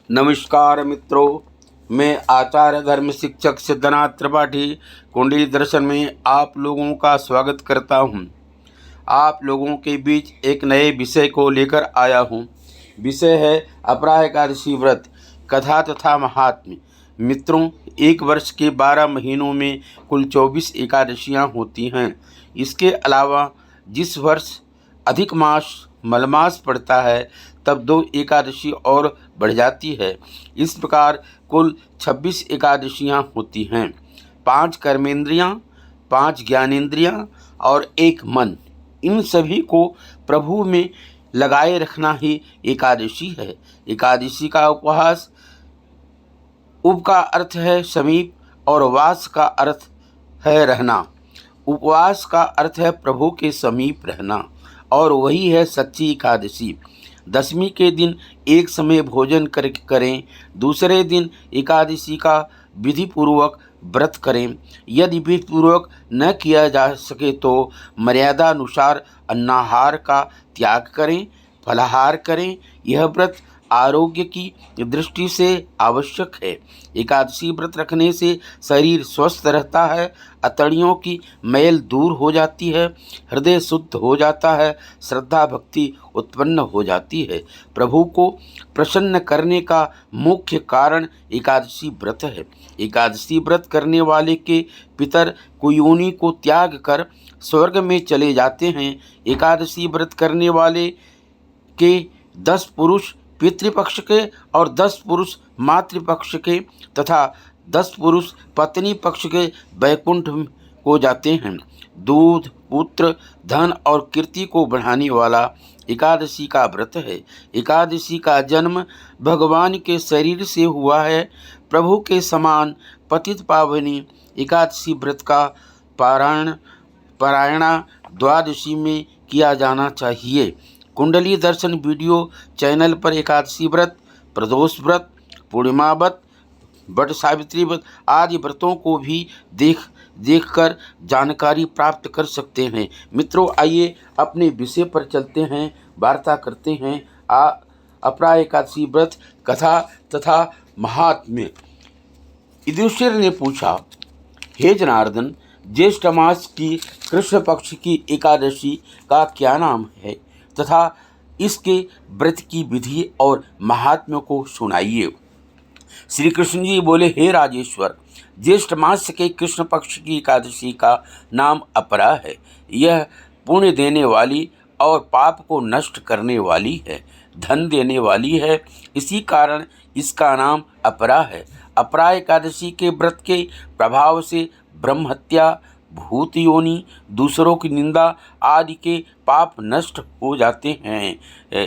नमस्कार मित्रों, मैं आचार्य धर्म शिक्षक सिद्धनाथ त्रिपाठी कुंडली दर्शन में आप लोगों का स्वागत करता हूं। आप लोगों के बीच एक नए विषय को लेकर आया हूं। विषय है अपराह एकादशी व्रत, कथा तथा महात्म्य। मित्रों, एक वर्ष के 12 महीनों में कुल 24 एकादशियां होती हैं। इसके अलावा जिस वर्ष अधिक मास मलमास पड़ता है तब 2 एकादशी और बढ़ जाती है। इस प्रकार कुल 26 एकादशियां होती हैं। 5 कर्मेंद्रियां, 5 ज्ञानेंद्रियां और 1 मन, इन सभी को प्रभु में लगाए रखना ही एकादशी है। एकादशी का उपवास, उप का अर्थ है समीप और वास का अर्थ है रहना। उपवास का अर्थ है प्रभु के समीप रहना और वही है सच्ची एकादशी। दशमी के दिन एक समय भोजन करें, दूसरे दिन एकादशी का विधि पूर्वक व्रत करें। यदि विधि पूर्वक न किया जा सके तो मर्यादा अनुसार अन्नाहार का त्याग करें, फलाहार करें। यह व्रत आरोग्य की दृष्टि से आवश्यक है। एकादशी व्रत रखने से शरीर स्वस्थ रहता है, अतड़ियों की मैल दूर हो जाती है, हृदय शुद्ध हो जाता है, श्रद्धा भक्ति उत्पन्न हो जाती है। प्रभु को प्रसन्न करने का मुख्य कारण एकादशी व्रत है। एकादशी व्रत करने वाले के पितर कुयोनि को त्याग कर स्वर्ग में चले जाते हैं। एकादशी व्रत करने वाले के 10 पुरुष पितृपक्ष के और 10 पुरुष मातृपक्ष के तथा 10 पुरुष पत्नी पक्ष के वैकुंठ को जाते हैं। दूध, पुत्र, धन और कीर्ति को बढ़ाने वाला एकादशी का व्रत है। एकादशी का जन्म भगवान के शरीर से हुआ है। प्रभु के समान पतित पावनी एकादशी व्रत का पारायणा द्वादशी में किया जाना चाहिए। कुंडली दर्शन वीडियो चैनल पर एकादशी व्रत, प्रदोष व्रत, पूर्णिमा व्रत, वट सावित्री व्रत आदि व्रतों को भी देखकर जानकारी प्राप्त कर सकते हैं। मित्रों, आइए अपने विषय पर चलते हैं, वार्ता करते हैं। अपराह एकादशी व्रत, कथा तथा महात्म्य। युधिष्ठिर ने पूछा, हे जनार्दन, ज्येष्ठ मास की कृष्ण पक्ष की एकादशी का क्या नाम है तथा इसके व्रत की विधि और महात्म्य को सुनाइए। श्री कृष्ण जी बोले, हे राजेश्वर, ज्येष्ठ मास के कृष्ण पक्ष की एकादशी का नाम अपराह है। यह पुण्य देने वाली और पाप को नष्ट करने वाली है, धन देने वाली है। इसी कारण इसका नाम अपराह है। अपराह एकादशी के व्रत के प्रभाव से ब्रह्म हत्या, भूत योनि, दूसरों की निंदा आदि के पाप नष्ट हो जाते हैं।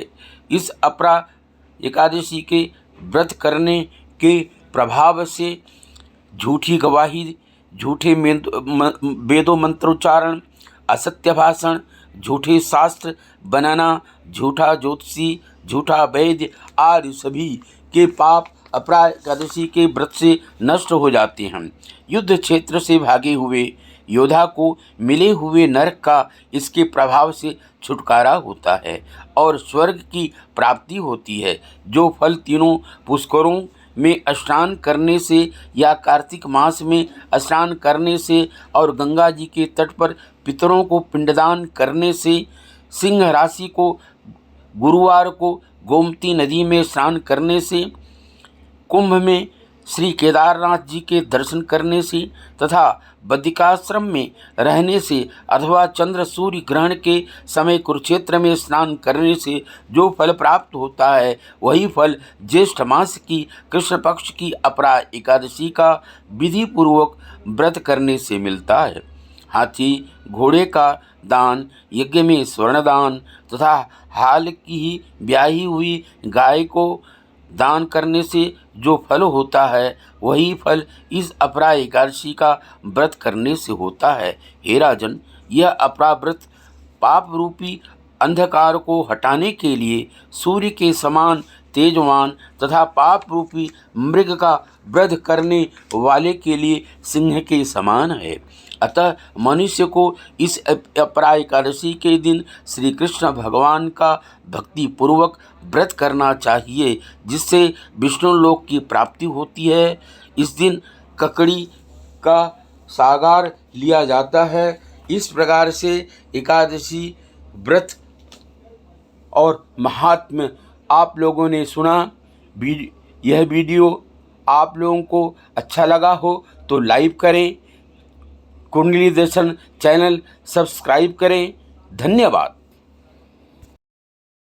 इस अपराह एकादशी के व्रत करने के प्रभाव से झूठी गवाही, झूठे वेदों मंत्रोच्चारण, असत्य भाषण, झूठे शास्त्र बनाना, झूठा ज्योतिषी, झूठा वैद्य आदि सभी के पाप अपराह एकादशी के व्रत से नष्ट हो जाते हैं। युद्ध क्षेत्र से भागे हुए योद्धा को मिले हुए नरक का इसके प्रभाव से छुटकारा होता है और स्वर्ग की प्राप्ति होती है। जो फल तीनों पुष्करों में स्नान करने से या कार्तिक मास में स्नान करने से और गंगा जी के तट पर पितरों को पिंडदान करने से, सिंह राशि को गुरुवार को गोमती नदी में स्नान करने से, कुंभ में श्री केदारनाथ जी के दर्शन करने से तथा बद्रिकाश्रम में रहने से अथवा चंद्र सूर्य ग्रहण के समय कुरुक्षेत्र में स्नान करने से जो फल प्राप्त होता है, वही फल ज्येष्ठ मास की कृष्ण पक्ष की अपराह एकादशी का विधि पूर्वक व्रत करने से मिलता है। हाथी घोड़े का दान, यज्ञ में स्वर्ण दान तथा हाल की ही ब्याही हुई गाय को दान करने से जो फल होता है, वही फल इस अपराह एकादशी का व्रत करने से होता है। हे राजन, यह अपराह व्रत पाप रूपी अंधकार को हटाने के लिए सूर्य के समान तेजवान तथा पाप रूपी मृग का वध करने वाले के लिए सिंह के समान है। अतः मनुष्य को इस अपरा एकादशी के दिन श्री कृष्ण भगवान का भक्ति पूर्वक व्रत करना चाहिए, जिससे विष्णु लोक की प्राप्ति होती है। इस दिन ककड़ी का सागार लिया जाता है। इस प्रकार से एकादशी व्रत और महात्म्य आप लोगों ने सुना। यह वीडियो आप लोगों को अच्छा लगा हो तो लाइक करें, कुंडली दर्शन चैनल सब्सक्राइब करें। धन्यवाद।